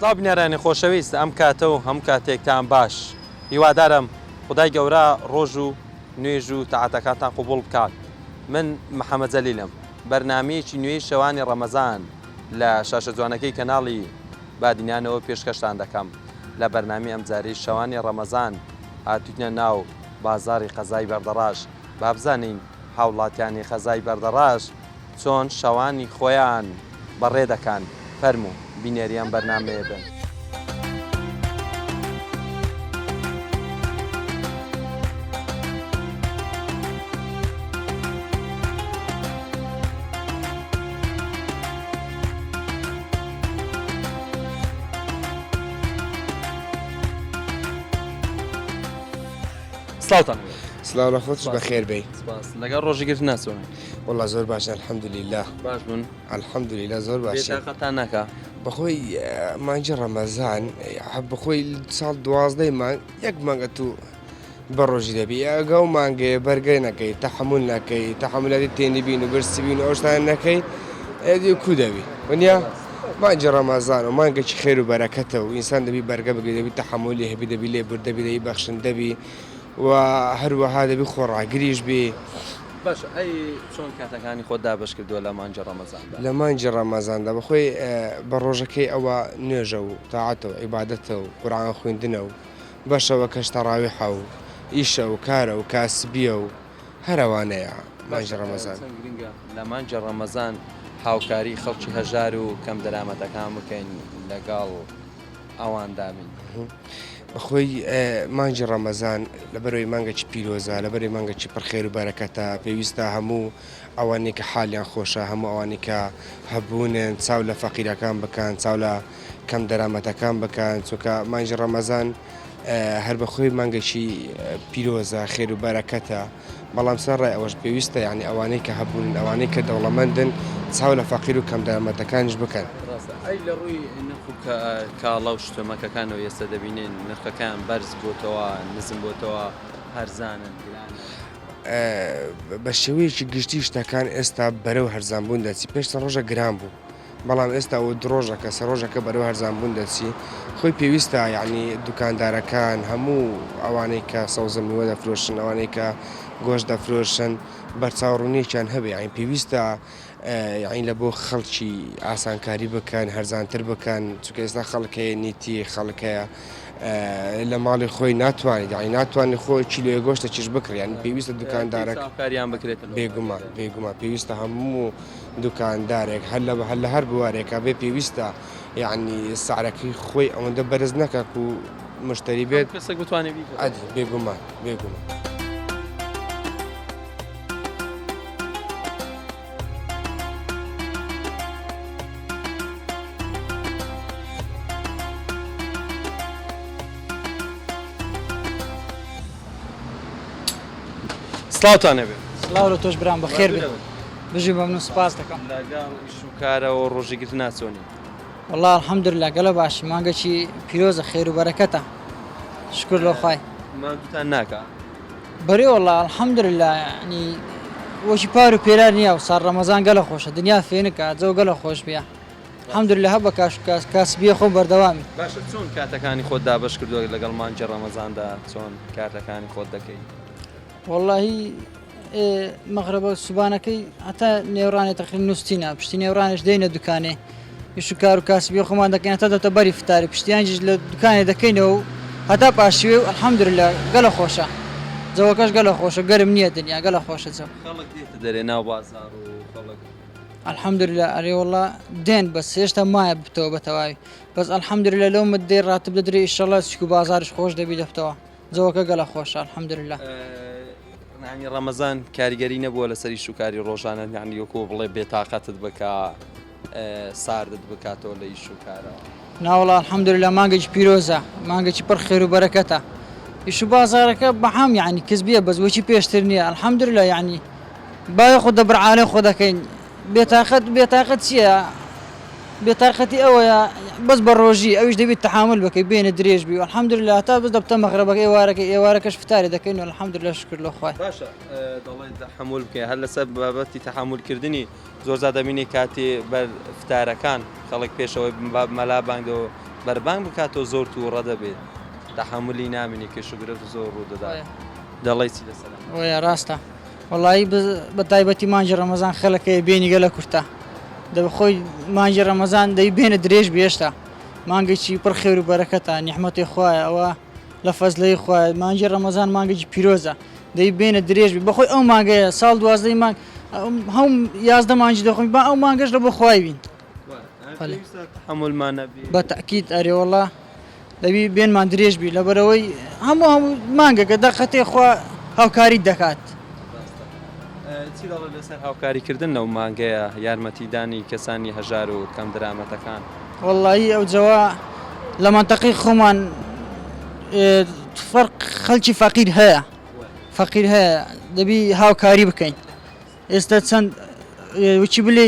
سڵاو بینەرانی خۆشەویست ئەم کاتە و هەم کاتێکتان باش هیوادارم خدای گەورە ڕۆژ و نوێژ و تاعاتەکانتان قوبوڵ بکات. من محەممەد جەلیلم بەرنامەیەکی نوێی شەوانی ڕەمەزان لە شاشە جوانەکەی کەناڵی بادینانەوە پێشکەشتان دەکەم. لە بەرنامی ئەمجاری شەوانی ڕەمەزان هاتوونە ناو بازاری قەزای بەردەڕاش با بزانین هاوڵاتیانی خەزای بەردەڕاش چۆن شەوانی خۆیان بەڕێ دەکەن. فەرموو بینێریان بەرنامەیە بن. سڵاوتان سلااو لە خۆتش بەخێر بێ لەگەڵ ڕۆژیگرت ناسۆن وڵا زۆر باش الحەمدولیلا باش بوون الحەمدولیلا زۆر باش بێتاقەتان نەکە بەخۆی مانجی ڕەمەزان بەخۆی ساڵ 12 مانگ یەک مانگە تو بەڕۆژی دەبی ئەگە و مانگەیە بەرگەی نەکەی تەحمل نەکەی تەحملاتی تێنی بین و برسی بین و ئەوشتان نەکەی ئەدی کو دەبی ونیا مانجی ڕەمەزان و مانگەی خێر و بەرەکەتە و ئینسان دەبی بەرگە بگری دەبی تەحملی هەبی دەبی لێ بردەبی دەبی بەخشن دەبی و هەروەها دەبی خۆڕاگریش بێ. باش ئەی چۆن کاتەکانی خۆت دابش کردووە لە مانجی ڕەمەزاندا؟ لە مانجی ڕەمەزاندا بەخۆی بە ڕۆژەکەی ئەوە نوێژە و تاعاتە و عیبادەتە و قورئان خوێندنە و بەشەوە کەش تەڕاویحە و ئیشە و کارە و کاسبیە و هەروانەیە مانجی ڕەمەزان. لە مانجی ڕەمەزان هاوکاری خەڵکی هەژار و کەم دەرامەتەکان بکەین لەگەڵ ئەواندا بین. بەخۆی مانجی ڕەمەزان لەبەرەوەی مانگەی پیرۆزە لەبەری مانگەی پڕخێر و بەرەکەتە پێویستە هەموو ئەوانەی کە حالیان خۆشە هەموو ئەوانەی کە هەبوونن چاو لە فەقیرەکان بکەن چاو لە کەم دەرامەتەکان بکەن چونکە مانجی ڕەمەزان هەر بەخۆی مانگەی پیرۆزە خێر و بەرەکەتە بەڵام سەرڕای ئەوەش پێویستە یعنی ئەوانەی کە هەبوون ئەوانەی کە دەوڵەمەندن چاو لە فەقیر و کەم دەرامەتەکانش بکەن. ئەی لە ڕووی کاڵە و شتۆمەکەکانەوە ئێستا دەبینین نرخەکان بەرز بۆتەوە نزم بۆتەوە هەرزانن بە شێوەیەکی گشتی شتەکان ئێستا بەرەو هەرزانبوون دەچی پێشتە ڕۆژە گران بوو بەڵام ئێستا ئەو درۆژەکە سەرۆژەکە بەرەو هەرزانبوون دەچی خۆی پێویستە یعنی دوکاندارەکان هەموو ئەوانەی کە سەوزە میوە دەفرۆشن ئەوانەی کە گۆشت دەفرۆشن بەرچاوڕوونیەکیان هەبێ یعنی پێویستە یعنی لە بۆ خەڵکی ئاسانکاری بکەن هەرزانتر بکەن چونکە ئێستا خەڵکەیە نیتی خەڵکەیە لە ماڵی خۆی ناتوانێت یعنی ناتوانێت خۆی کیلۆیە گۆشتە چش بکڕی یعنی پێویستە دوکاندارەکان بکرێت بێگومان پێویستە هەموو دوکاندارێک هەر لە هەر بوارێکە بێ پێویستە یعنی سعرەکەی خۆی ئەوەندە بەرز نەکات و مشتری بێت کەسێک بتوانێت بێگومان. سڵاوتان هەبێ. سڵاو لە تۆش برام بەخێر بێت بژی بەمن و سپاس دەکەم. لەگەڵ ئیش و کارەوە ڕۆژیگرت ناچۆنی؟ وەڵڵا الحەمدوللا گەلە باشی مانگەی پیرۆزە خێر و بەرەکەتە شکر لەخوای مانگتان ناکە بەرێ وەڵڵا الحەمدوللا ینی وەشی پار و پێرار نییە و ساڕ ڕەمەزان گەلە خۆشە دنیا فێنکە جەو گەلە خۆش بێ الحەمدوللا هەبە کاسبیە خۆ بەردەوامی. باشە چۆن کاتەکانی خۆت دابش کردووە لەگەڵ مانجی ڕەمەزاندا چۆن کاتەکانی خۆت دەکەی؟ وەڵڵاهی مەغربە سوبانەکەی هەتا نێوڕانێ تەقریباً نووسینە پشتی نێوڕانش دێنە دوکانێ ئیش و کار و کاسبی خۆمان دەکەین هەتا دەتە بەری فتاری پشتیانجیش لە دوکانێ دەکەینەوە و هەتا پاشیوێ و الحەمدوللا گەلە خۆشە جەوەکەش گەلە خۆشە گەرم نییە دنیا گەلە خۆشە جەو خەڵک دێتە دەرێ ناو بازار و خەڵک الحەمدوللا ئەرێ وەڵڵا دێن بەس هێشتا مایە بتەوە بە تەواوی بەس الحەمدوللا لەو مدەی ڕاتب دەدرێ ئیشەڵڵا چکو بازارش خۆش دەبی دەفتەوە جەوەکە گەلە خۆشە الحەمدوللا. ینی ڕەمەزان کاریگەری نەبووە لەسەری شوکاری ڕۆژانە یعنی وەکو بڵێ بێتاقەتت بکە ساردت بکاتەوە لە ئیش و کارەوە؟ ناوەڵا الحەمدوللا مانگەی پیرۆزە مانگەی پڕ خێر و بەرەکەتە ئیش و بازارەکە بەحام یعنی کەسبیە بەس وەچی پێشتر نییە الحەمدوللا یعنی باە خۆ دەبرعاالێ خۆ دەکەین بێتاقەت چییە؟ بێتاقەتی ئەوەیە بەس بە ڕۆژی ئەویش دەبێت تەحامل بکەی بێنە درێژ بی الحەمدوللا تا بەس دەبتە مەغربەکە ئێوارەکەش فتاری دەکەین الحەمدوللا شکر لەخوای. باشە دەڵێن تەحمل بکەین هەر لەسەر بابەتی تەحملکردنی زۆر زیاد دەبینی کاتێ بەر فتارەکان خەڵک پێشەوەی مەلا بانگەوە بەربانگ بکاتەوە زۆر تووڕە دەبێت تەحملی نامینی کێشوگرێت و زۆر ڕوو دەدات دەڵێ چی لەسەر وایە ڕاستە وەڵایی بە تایبەتی مانجی ڕەمەزان خەڵەکەی بێنی گەلە کورتە دەبخۆی مانجی ڕەمەزان دەی بێنە درێژ بێشتا مانگێکی پڕ خێر و بەرەکەتە نیحمەتی خوایە ئەوە لە فەزلەی خوایە مانجی ڕەمەزان مانگێکی پیرۆزە دەی بێنە درێژ بی بەخۆی ئەو مانگەیە ساڵ 12 مانگ هەم 11 مانجی دەخۆین با ئەو مانگەش لە بۆ خوای بین هەمولمان نەبی بە تەکید ئەرێوەڵا دەبی بێنمان درێژ بی لەبەرەوەی هەموو مانگەکە دەقەتێ خوا هاوکاری دەکات چی دەڵێ لەسەر هاوکاریکردن لەو مانگەیە یارمەتیدانی کەسانی هەژار و کەم درامەتەکان وەڵایی ئەو جەوا لە منتەقی خۆمان فەرق خەڵکی فەقیر هەیە فەقیر هەیە دەبی هاوکاری بکەین ئێستا چەند وچی بلێ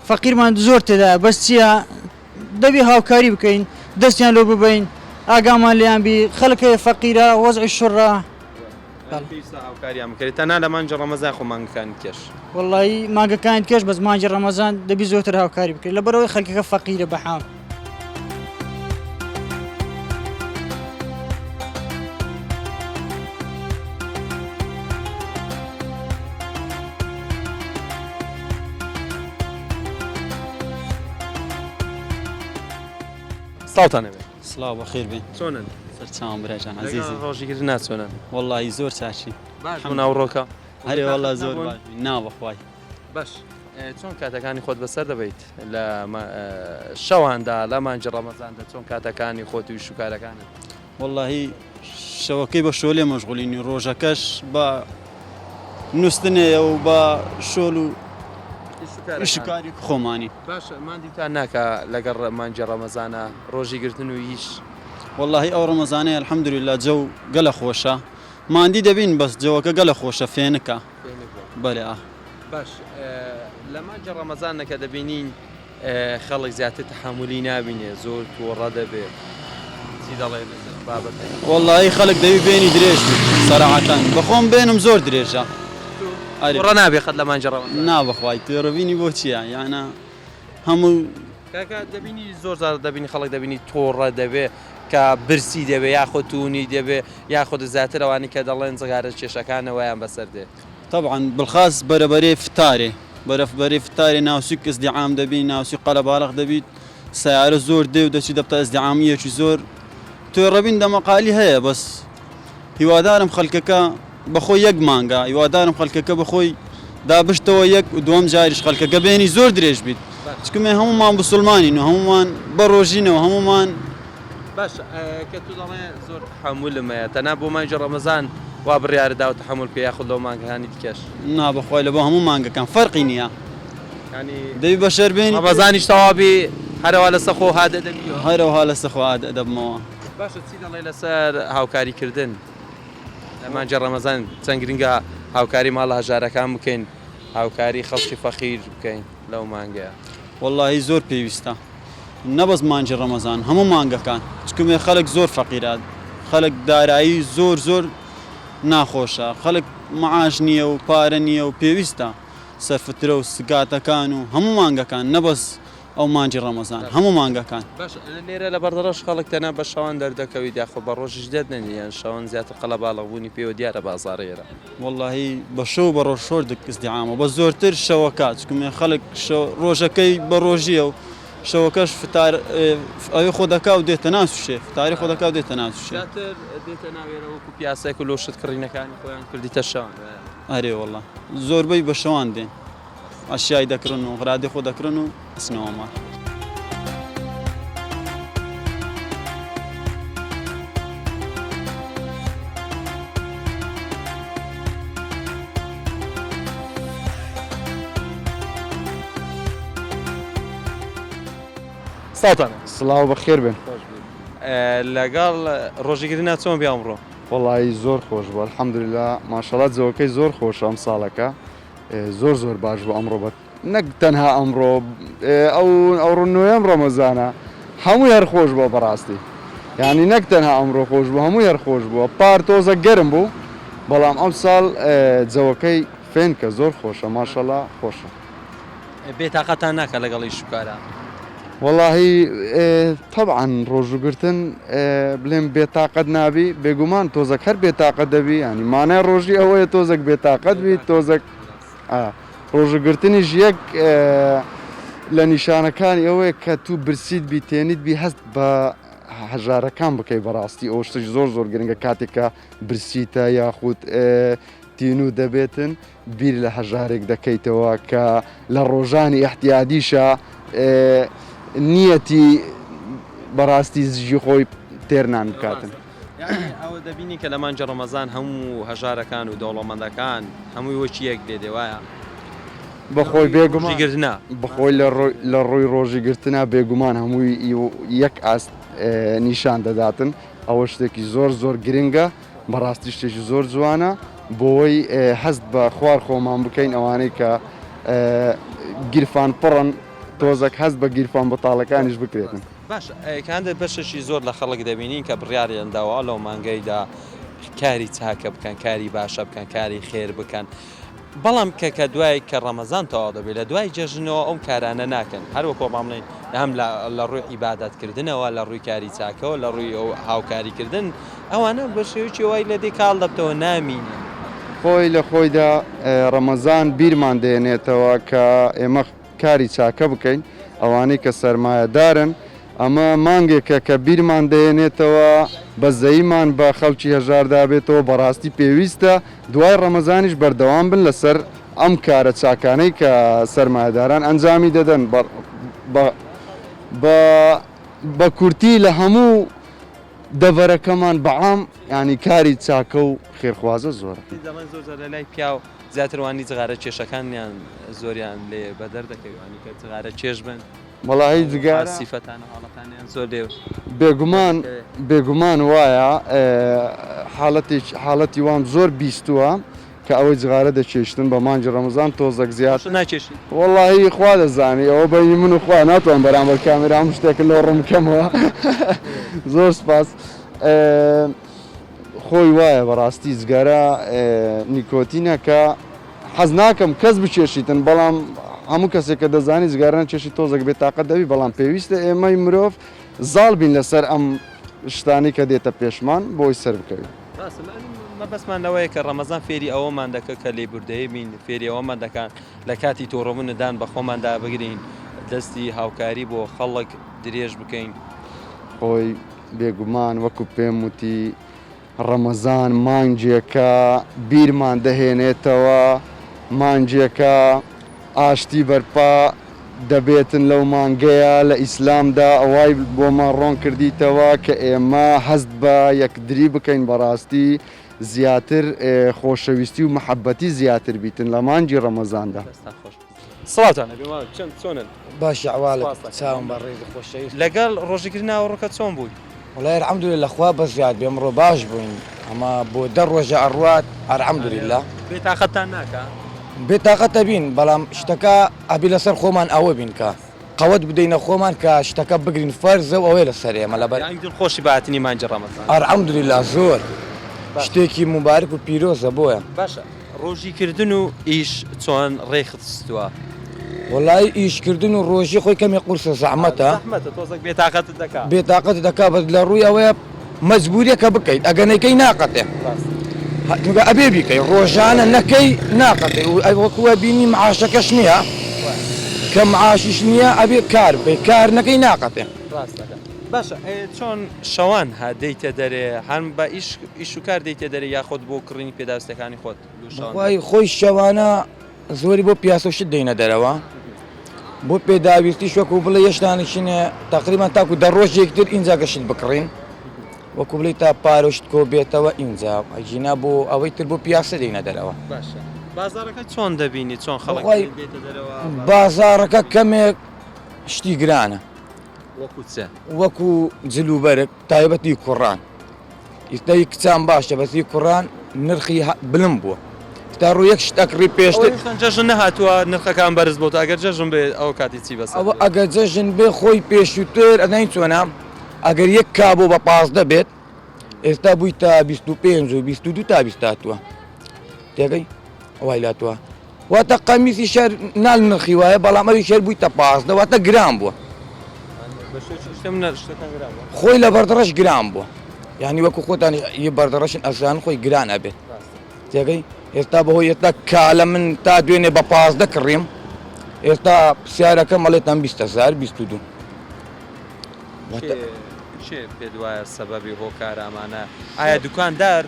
فەقیرمان زۆر تێدا بەس چییە دەبی هاوکاری بکەین دەستیان لۆ ببین ئاگامان لێیان بی خەڵکە فەقیرە وەزعی شوڕە هاوکاریان بکرێت تەنها لە مانجی ڕەمەزان خۆ مانگەکانی کێش وەڵایی مانگەکانی کێش بەس مانجی ڕەمەزان دەبی زۆرتر هاوکاری بکەین لەبەرەوەی خەڵکەکە فەقیرە بەحام ساڵتان نەبێت سڵاو بەخێر بێن چۆنن سەرچاوم برەجان عزیزی ڕۆژیگر ناچۆنن وەڵی زۆر چاچی ناوڕۆکە هەرێ وەڵا زۆر باش ناوەخوای باش چۆن کاتەکانی خۆت بەسەر دەبیت لە شەواندا لە مانجی ڕەمەزاندا چۆن کاتەکانی خۆت و شوکارەکانت وەڵی شەوەکەی بە شۆلێ مەشغولینی ڕۆژەکەش بە نووسنەیە و بە شۆل و شکاری خۆمانی باش مادیتان ناکە لەگەڕ مانجی ڕەمەزانە ڕۆژی گرتن و هیچ وەڵی ئەو ڕەمەزانەیە الحەمدولله جەو گەلە خۆشە ماندی دەبین بەس جەوەکە گەلە خۆشە فێنکە بەێ باش لە مانجی ڕەمەزانەکە دەبینین خەڵک زیاتر تەحملی نابینێ زۆر تووڕە دەبێت چی دەڵێ بابەت وەڵی خەڵک دەوی بێنی درێژ سەراحەتەن بەخۆم بێنم زۆر درێژە ڕە نابێ خەت لە مانجی ڕەمەزان نابەخوای توێڕەبینی بۆ چییە یانە هەموو کاکە دەبینی زۆر زار دەبینی خەڵک دەبینی تۆڕە دەبێ کە برسی دەبێ یاخۆ تونی دەبێ یاخۆ زیاتر ئەوانی کە دەڵێن جگارە کێشەکانەوەیان بەسەر دێ طبعا بالخاص بەرەبەرەی فتارێ بەرەبەرەی فتارێ ناوسوی ئەزدیعام دەبین ناوسوی قەلەباڵغ دەبیت سیارە زۆر دێ و دەچی دەبتە ئەزدیعامیەکی زۆر توێڕەبین دەمەقالی هەیە بەس هیوادارم خەڵکەکە بەخۆی یەک مانگە هیوادارم خەڵکەکە بەخۆی دابشتەوە یەک و دووەم جاریش خەڵکەکە بێنی زۆر درێژ بیت چکمێ هەمومان بسلمانین و هەمومان بەڕۆژینەوە هەمومان باش کە تو دەڵێ زۆر تحملمەیە تەنا بۆ مانجی ڕەمەزان وا بڕیارەدا و تحمل پێ یاخود لەو مانگەکانی دیکەش نابەخوای لە بۆ هەموو مانگەکان فەرقی نییە دەبی بە شەربێنی ڕەمەزانیش تەواوی هەرەوە لەسە خۆ هادە دەبیەوە هەرەوها لەسە خۆ دەبمەوە باشە چی دەڵێ لەسەر هاوکاریکردن لە مانجی ڕەمەزان چەند گرنگە هاوکاری ماڵە هەژارەکان بکەین هاوکاری خەڵکی فەقیر بکەین لەو مانگەیە وەڵی زۆر پێویستە نەبەز مانجی ڕەمەزان هەموو مانگەکان چکمێ خەڵک زۆر فەقیرات خەڵک دارایی زۆر زۆر ناخۆشە خەڵک مەعاش نییە و پارە نییە و پێویستە سەرفترە و سگاتەکان و هەموو مانگەکان نەبەز ئەو مانجی ڕەمەزان هەموو مانگەکان باش لێرە لە بەردەڕەش خەڵک تەنە بە شەوان دەردەکەوی داخۆ بە ڕۆژش دێت نەنیان شەوان زیاتر قەلە باڵغبوونی پێوە دیارە بازارێرە وەڵی بە شەو بە ڕۆژ شۆر دەکەستیعامە بە زۆرتر شەوەکات چکمێ خەڵک ڕۆژەکەی بە ڕۆژیە و شەوەکەش فتار ئەوی خۆ دەکا و دێتە ناسوشێ فتاری خۆ دەکا و دێتە ناسوشێ دێتە ناوێرەوەکو پیاسێک و لۆشت کڕینەکانی خۆیان کردیتە شەوان ئەرێ وەڵە زۆربەی بە شەوان دێن ئەشیای دەکردن و غرادی خۆ دەکردن و ئەسنەوەمان ساڵتانە سڵاو بەخێر بن لەگەڵ ڕۆژیگرنا چۆن بیا ئەمڕۆ وەڵی زۆر خۆش بوو الحەمدولله ماشەڵات جەوەکەی زۆر خۆشە ئەم ساڵەکە زۆر زۆر باش بوو ئەمڕۆ بەت نەک تەنها ئەمڕۆ ئەو ڕۆنوێم ڕەمەزانە هەموو هەر خۆش بووە بەڕاستی یعنی نەک تەنها ئەمڕۆ خۆش بوو هەموو هەر خۆش بووە پار تۆزە گەرم بوو بەڵام ئەم ساڵ جەوەکەی فێنکە زۆر خۆشە ماشەڵا خۆشە بێتاقەتان ناکە لەگەڵی شوکارە والله طبعا ڕۆژوگرتن بڵێم بێتاقەت نابی بێگومان تۆزەک هەر بێتاقەت دەبی ینی مانای ڕۆژی ئەوەیە تۆزێک بێتاقەت بی تۆزێک ڕۆژوگرتنیش یەک لە نیشانەکانی ئەوەیە کە تو برسیت بی تێنیت بی هەست بە هەژارەکان بکەی بەڕاستی ئەو شتش زۆر زۆر گرنگە کاتێکە برسیتە یاخود تین و دەبێتن بیر لە هەژارێک دەکەیتەوە کە لە ڕۆژانی احتیادیشە نیەتی بەڕاستی زیژی خۆی تێرنان بکاتن. ئەوە دەبینی کە لە مانجە ڕەمەزان هەموو هەژارەکان و دەوڵەمەندەکان هەمووی وەکی یەک دێ وایە بەخۆی بێگومان گرتنا بخۆی لە ڕۆی ڕۆژی گرتنا بێگومان هەمووی یەک ئاست نیشان دەداتن ئەوە شتێکی زۆر زۆر گرنگە بەڕاستی شتێکی زۆر جوانە بۆی هەست بە خوار خۆمان بکەین ئەوانەی کە گیرفان پڕن تۆزێک هەست بە گیرفان بەتاڵەکانیش بکرێتن. باش کاندە بەشەشی زۆر لە خەڵک دەبینین کە بڕیاریانداوە لەو مانگەیدا کاری چاکە بکەن کاری باشە بکەن کاری خێر بکەن بەڵام کە دوای کە ڕەمەزان تەواو دەبێت لە دوای جەژنەوە ئەو کارانە ناکەن هەروەکۆ بڵێن هەم لە ڕووی عیبادەتکردنەوە لە ڕووی کاری چاکەوە لە ڕووی ئەو هاوکاریکردن ئەوانە بە شێوەیەکی وای لە دێ کاڵ دەبتەوە نامینە خۆی لە خۆیدا ڕەمەزان بیرمان دێنێتەوە کە ئێمە کاری چاکە بکەین ئەوانەی کە سەرمایەدارن ئەمە مانگێکە کە بیرمان دێنێتەوە بە زەیمان بە خەڵکی هەژاردا بێتەوە بەڕاستی پێویستە دوای ڕەمەزانیش بەردەوام بن لەسەر ئەم کارە چاکانەی کە سەرمایەداران ئەنجامی دەدەن بە کورتی لە هەموو دەڤەرەکەمان بەعام ینی کاری چاکە و خێرخوازە زۆرە زۆر لە لای پیا و زیاتروانی جغارە کێشەکانیان زۆریان لێ بەدەر دەکەوانی کە جغارە چێژ بن وڵی جگار سیفەتانە حاڵەتانیان زۆر لێ بێگومان وایە حاڵەتی وام زۆر بیستووە کە ئەوەی جغارە دەچێشتن بە مانجی ڕەمەزان تۆزێک زیاتر ناچێشی وڵی خوا دەزانی ئەوە بەینی من و خوا ناتوان بەرامبەر کامێرا هەموو شتێک لەو ڕوونکەمەوە زۆر سپاس خۆی وایە بەڕاستی جگارە نیکۆتینە کە حەز ناکەم کەس بچێشیتن بەڵام هەموو کەسێک کە دەزانی جگاران چێشی تۆزێک بێتاقەت دەبی بەڵام پێویستە ئێمەی مرۆڤ زاڵ بین لەسەر ئەم شتانی کە دێتە پێشمان بۆی سەر بکەوی مەبەسمان لەوەیە کە ڕەمەزان فێری ئەوەمان دەکە کە لێبوردەیە بین فێری ئەوەمان دەکەن لە کاتی تۆڕەمونەدان بە خۆماندا بگرین دەستی هاوکاری بۆ خەڵک درێژ بکەین خۆی بێگومان وەکو پێم وتی ڕەمەزان مانجێکە بیرمان دەهێنێتەوە مانجێکە ئاشتی بەرپا دەبێتن لەو مانگەیە لە ئیسلامدا ئەوای بۆمان ڕۆن کردیتەوە کە ئێمە هەست بە یەکدری بکەین بەڕاستی زیاتر خۆشەویستی و محەبەتی زیاتر بیتن لە مانجی ڕەمەزاندا سڵاتانە چەند چۆنن باش عوالك تساوم بريد خوشي لەگەڵ ڕۆژگرنا ڕۆکە چۆن بووی والله الحمد لله اخوا بزياد بيمرو باش بوين اما بو دروجه اروات الحمد لله بێتاقەتان ناکە بطاقه بين بلام اشتكى ابي لسر خومان او بين كا قوت بدينا خومان كا اشتكى بقرين فرزه واويل السريه مالا بل يعني خۆشی باتنی مانجە ڕەمەزان الحمد لله زور شتێکی مبارك و پیرۆزە بۆیە باشە ڕۆژیکردن و ئیش چۆن ڕێخستووە والله ئیشکردن و ڕۆژی خۆی کەمی قورسە زەحمەتە تۆزێک بێتاقەت دەکات بێتاقەت دەکا بەس لە ڕووی ئەوەیە مەجبوریەکە بکەیت ئەگەنەکەی ناقەتێ ئەبێ بیکەی ڕۆژانە نەکەی ناقەتێ وەکووە بینی معاشەکەش نییە کە معاشیش نییە ئەبێ کار بکەی کار نەکەی ناقەتێ باشە چۆن شەوان هادەیتە دەرێ هەم بە ئیش و کار دەیتە دەرێ یاخۆت بۆ کڕینی پێداویستەکانی خۆت خۆی شەوانە زۆری بۆ پیاسە و شت دەینە دەرەوە بۆ پێداویستی شوەکو بڵێ یەشتانشینە تقریبان تاکو دە ڕۆژێکتر ئینجا گەشت بکڕین وەکو بڵێ تا پارۆشت کۆ بێتەوە ئینجا ئەجینا بۆ ئەوەی تر بۆ پیاسە دەینە دەرەوە باشە بازارەکە چۆن دەبینی چۆن خەڵک دێتە دەرەوە بازارەکە کەمێک شتی گرانە وەکو چە وەکو جلوبەرێک تایبەتی کوڕان ئیتای کچان باشە بەسی کوڕان نرخی بلم بووە تا ڕوو یەک شتەکڕی پێشتر جەژن نەهاتووە نرخەکان بەرز بۆ ئەگەر جەژن بێ ئەو کاتی چی بەس ئەوە ئەگەر جەژن بێ خۆی پێشووتر ئەدەین چۆنا ئەگەر یەک کابۆ بە 15 بێت ئێستا بووی تا 25 و 22 تا 20 هاتووە تێگەی ئەوای لاتووە واتە قەمیسی شەر نال نرخی وایە بەڵام ئەوی شەر بووی تا 15 واتە گران بووە نرخی منە شتەکان گرانە خۆی لە بەردەڕەش گران بووە یعنی وەکو خۆتان یە بەردەڕەشن ئەزان خۆی گران ئەبێت تێگەی ئێستا بەهۆی ئێستا کالە من تا دوێنێ بە 15 کڕیم ئێستا پرسیارەکە مەڵێتان 20,000 22 چێ پێ وایە سەبەبی هۆکارامانە ئایا دوکاندار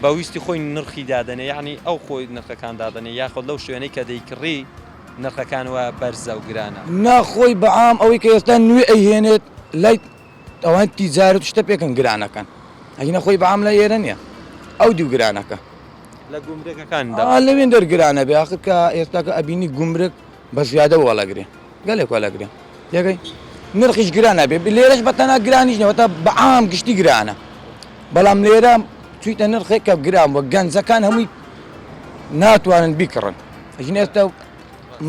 بەویستی خۆی نرخی دادنێ یعنی ئەو خۆی نرخەکان دادنێ یاخۆ لەو شوێنەی کە دەیکڕی نرخەکان وە بەرزە و گرانە ناخۆی بەعام ئەوەی کە ئێستا نوێ ئەیهێنێت لای ئەوان تیجارەت شتە پێکەن گرانەکەن ئەگەنە خۆی بەعام لە ئێرە نییە ئەو دیو گرانەکە لە گومرەکەکاندا لەوێن دەرگرانە بێ آخر کە ئێستا کە ئەبینی گومرک بە زیادە وەڵەگرێ گەلێک وەڵەگرێ یەکەی نرخیش گرانە بێ لێرەش بەتەنها گرانیش نەوەتا بەعام گشتی گرانە بەڵام لێرە چویتە نرخێک کە گران وە گەنجەکان هەمووی ناتوانن بیکڕن ئەژین ئێستا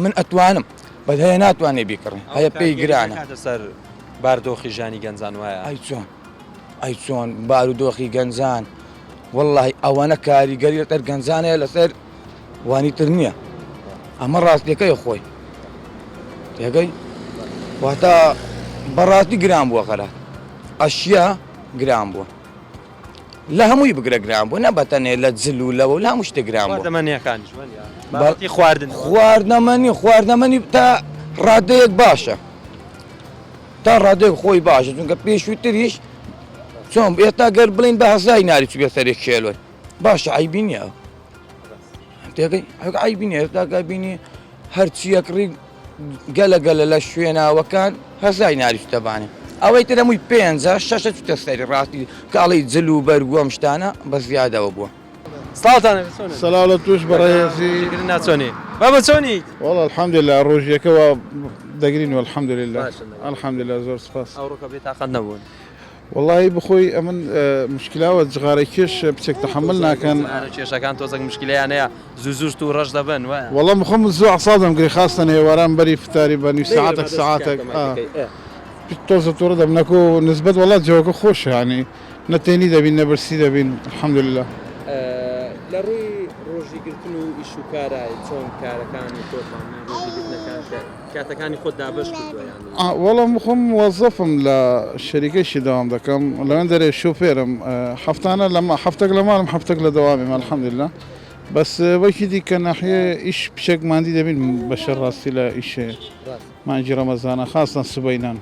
من ئەتوانم بەد هەیە ناتوانێ بیکڕن هەیە پێی گرانە سەر باردۆخی ژانی گەنجان وایە ئەی چۆن بارودۆخی گەنجان واللهی ئەوانە کاریگەری لەسەر گەنجانەیە لەسەر وانی تر نییە ئەمە ڕاستیەکەی خۆی تێگەی واتە بەڕاستی گران بووە خەرات ئەشیا گران بووە لە هەمووی بگرە گران بوو نەبەتەنێ لە جل و لەوە لە هەموو شتێک گران بوو دەمەنیەکانی خواردن خواردنەمەنی تا ڕادەیەک باشە تا ڕادەیەک خۆی باشە چونکە پێشووی تریش چۆن ئێستا گەر بڵین بە هەزای ناری چ بێسەرێک کێلۆی باشە عیبی نییە تێگەی عیبی نییە ئێستا کە بینی هەرچیەکڕی گەلە گەلە لە شوێناوەکان هەزای ناری دەبانێ ئەوەی تر هەمووی 5-6 چتە سەری ڕاستی کاڵی جل و بەرگووە شتانە بە زیادەوە بووە سڵاتانە سەلاو لە توش بەڕێزی ناچۆنی بابە چۆنیت وەڵا الحەمدلله ڕۆژیەکەەوە دەگرین و الحەمدلله الحەمدلله زۆر سپاس ئەوڕۆکە بێتاقەت نەبوون والله بخۆی ئەمن مشکلاوە جغارێکیش بچێک تەحمل ناکەن کێشەکان تۆزەك مشکلیانەیە زوو و ڕەش دەبن وایە وەڵام بخۆم زوو عسادەم گری خاستن هێواران بەری فتاری بە نوی ساعتێک تۆزە تووڕە دەبنەکە و نسبەت وڵات جەوەکە خۆشانی نەتێنی دەبین نەبرسی دەبین الحەمدلله لە ڕووی ڕۆژیگرتن و ئیش و کارای چۆن کارەکانی تۆتان کاتەکانی خۆت دابش کردویان وەڵام بخۆم وەزەفم لە شەریکەشی داوام دەکەم لەوێن دەرێ شوفێرم هەفتانە لەمە هەفتێک لە ماڵم هەفتێک لە دەوامیم الحەمدلله بەس وەکی دیکە ناحیە ئیش پشێک ماندی دەبین بەشەر ڕاستی لە ئیشێ مانجی ڕەمەزانە خاستن سبەینان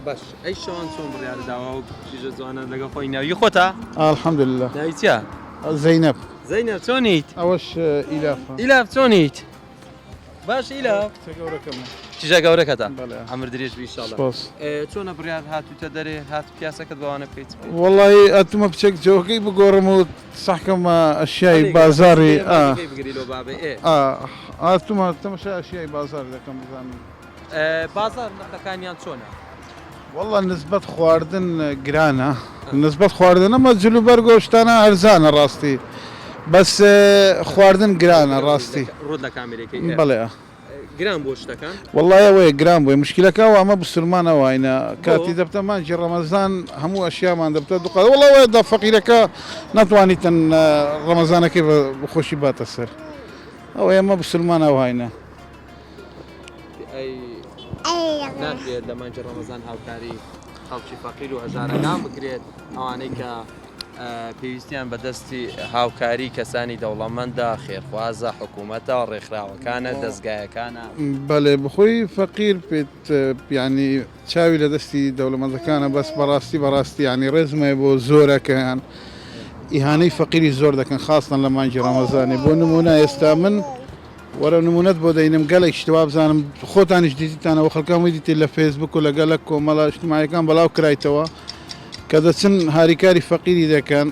باش ئەی شەوان چۆن بڕیار داوا و پیژە جوانە لەگە خۆی ناوی خۆتە الحەمدلله ناویچە زەینەب زەینەب چۆنیت ئەوەش ئیلافە ئیلاف چۆنیت باش ئیلاف گەورەکەمە چیژە گەورەکەتە ئەمر درێژ بیشڵە سپاس چۆنە بڕیار هاتوتە دەرێ هات پیاسەکەت بەوانە بکەیت وڵی ئەتمە بچێک جۆگەی بگۆڕم و سەحکەمە ئەشیای بازاری ئاتمە تەمەشا ئەشیای بازار دەکەم بزانم بازار نرخەکانیان چۆنە والله نسبەت خواردن گرانە نسبەت خواردن ئەمە جلوبەر گۆشتانە ئەرزانە ڕاستی بەس خواردن گرانە ڕاستی ڕوود لە کامێرەکەی بەڵێ گران بۆ شتەکان والله ئەوەیە گران بووە مشکلەکەەوە ئەمە بسلمانەوەینە کاتی دەبتە مانجی ڕەمەزان هەموو ئەشیامان دەبتە دوقات وڵەوەی دا فەقیرەکە ناتوانیتن ڕەمەزانەکەی بخۆشی باتە سەر ئەوە ئەمە بسلمانەوەینە ناتوێت لە مانجی ڕەمەزان هاوکاری خەڵکی فەقیر و هەژارەکان بگرێت ئەوانەی کە پێویستیان بەدەستی هاوکاری کەسانی دەوڵەمەندە خێرخوازە حکوومەتە ڕێکخراوەکانە دەستگایەکانە بەڵێ بخۆی فەقیر پێت ینی چاوی لە دەستی دەوڵەمەندەکانە بەس بەڕاستی ینی ڕێزمە بۆ زۆرەکەیان ئیهانەی فەقیری زۆر دەکەن خاستن لە مانجی ڕەمەزانی بۆ نمونە ئێستا من وەرە نمونەت بۆ دەینم گەلێک شتوا بزانم خۆتانیش دیتیتانەوە خەڵکان دیتی لە فێسبوک و لەگەلک کۆمەڵە اجتماعیەکان بەڵاو کرایتەوە کە دەچن هاریکاری فەقیری دەکەن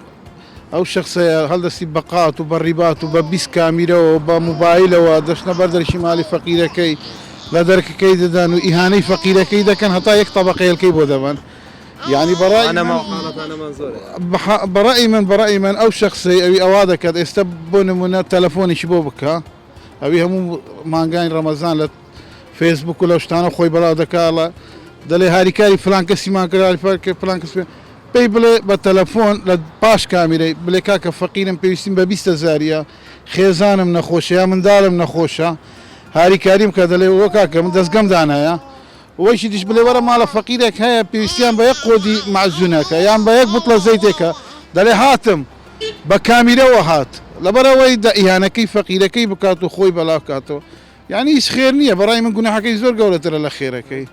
ئەو شخصەیە هەڵدەستی بەقات و بەڕیبات و بە 20 کامیرەوە بە موبایلەوە دەشنە بەردەرشی مالی فەقیرەکەی لە دەرکەکەی دەدان و ئیهانەی فەقیرەکەی دەکەن هەتا یەک تەبەقەیەکەی بۆ دەبن یعنی بەڕای من ئەو شخصی ئەوی ئەوا دەکات ئێستا بۆ نمونە تەلەفۆنیشی بۆ بکە ئەوی هەموو مانگانی ڕەمەزان لە فێسبوک و لە شتانە خۆی بەڵاو دەکاڵە دەڵێ هاریکاری فلان کەسیمان کرد فلان کەس پێی بڵێ بە تەلەفۆن لە پاش کامیرەی بڵێ کاکە فەقیرم پێویستیم بە 20,000 خێزانم نەخۆشە یا منداڵم نەخۆشە هاریکاریم کە دەڵێ وە کاکە من دەستگەم دانایە وەیشی دیش بڵێ وەرە ماڵە فەقیرێک هەیە پێویستیان بە یەک قۆدی مەعجونەکە یان بە یەک بوتڵە زەیتێکە دەڵێ هاتم بە کامیرەوە هات لەبەرەوەی ئیهانەکەی فەقیرەکەی بکات و خۆی بەلاو کاتەوە یعنی هیچ خێر نییە بەڕای من گوناحەکەی زۆر گەورەترە لە خێرەکەی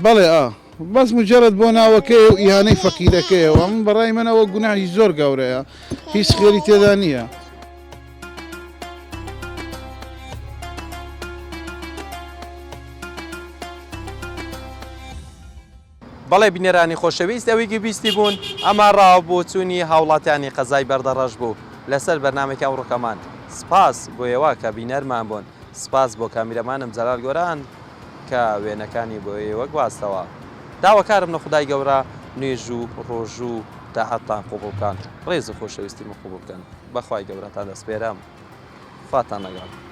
بەڵێ بەس مجرد بۆ ناوەکەی و ئیهانەی فەقیرەکەیەوە من بەڕای منەوە گوناحی زۆر گەورەیە هیچ خێری تێدا نییە. بەڵێ بینێرانی خۆشەویست ئەوەی بیستی بوون ئەمە ڕاو بۆ چوونی هاوڵاتیانی قەزای بەردەڕەش بوو لەسەر بەرنامێکی ئەوڕۆکەمان سپاس بۆ ئێوە کە بینەرمان بوون سپاس بۆ کامیرەمانم جەلال گۆران کە وێنەکانی بۆ ئێوە گواستەوە داواکارم لە خودای گەورە نوێژ و ڕۆژ و داهاتان قوبوڵ بکەن ڕێز و خۆشەویستی قوبوڵ بکەن بەخوای گەورەتان دەسپێرم فاتان لەگەڵ